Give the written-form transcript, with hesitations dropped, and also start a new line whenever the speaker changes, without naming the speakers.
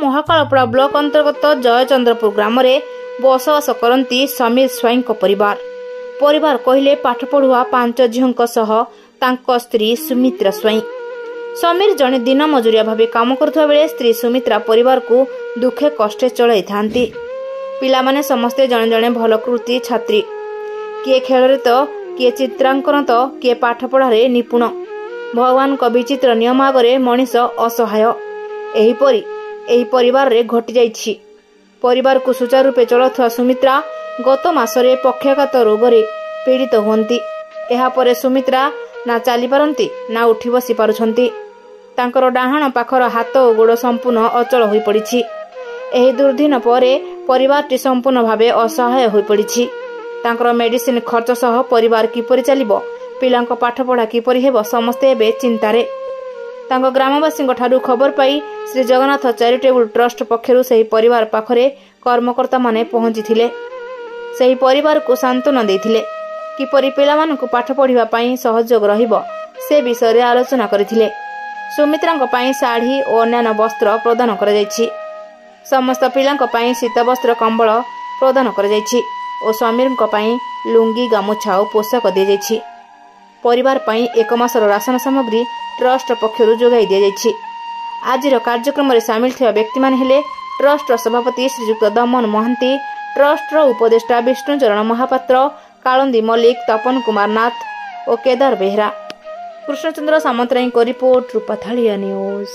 Mahakalpada block अंतर्गत जयचंद्रपुर ग्राम में बसवास करती समीर स्वाई परिवार कहले पाठ पढ़ुआ 5 झीलों सह स्त्री सुमित्रा स्वाई। समीर जड़े दिन मजुरिया भाव काम करुवा बेले स्त्री सुमित्रा परिवार को दुखे कष्टे चलाई थांती। पिलामाने समस्ते जड़े जड़े भल कृति छात्री, किए खेल तो किए चित्रांकन तो किए पाठ पढ़ारे निपुण। भगवान का विचित्र नियम आगे मनीष असहाय। एही परिवार रे घटी जाइछि। परिवार को सुचारू रूपे चलुवा सुमित्रा गत मासरे पक्षाघात रोगरे पीड़ित होती। एहापर सुमित्रा ना चली पारती ना उठी बसी पारुछंती। तांकर डाहाण पाखर हाथ और गोड़ संपूर्ण अचल हो पड़ी। एही दुर्दिन परे परिवारटी संपूर्ण भावे असहाय हो पड़ी। तांकर मेडिसिन खर्च सह परिवार किपरि चलिबो, पिलांको पाठ पढ़ा किपरि हेबो, समस्ते एबे चिंतारे। तांको ग्रामवासी ठारू खबर पाई श्री जगन्नाथ चैरिटेबल ट्रस्ट पक्षरु सही परिवार पाखरे कर्मकर्ता माने पहुंची सही परिवार को सांत्वना देथिले। किपरि पिलामानकु पाठ पढ़िबा पई सहयोग रहिबो से विषय रे आलोचना करथिले। सुमित्रांको पई साड़ी और अन्य वस्त्र प्रदान करा जायछि। समस्त पिलांको पई शीत वस्त्र कंबल प्रदान करा जायछि और समीरंको पई लुंगी गामुछा और पोशाक दि जायछि। परिवार पई 1 मासर राशन सामग्री ट्रस्ट पक्षरु जोगाई दि जायछि। आजिर कार्यक्रम में सामिल थिबा व्यक्ति माने हेले ट्रस्ट सभापति श्रीजुक्त दमन महांती, ट्रस्ट उपदेष्टा विष्णुचरण महापात्र, कालंदी मल्लिक, तपन कुमार नाथ और केदार बेहरा। कृष्णचंद्र सामंतराय को रिपोर्ट, रूपाथालिया न्यूज।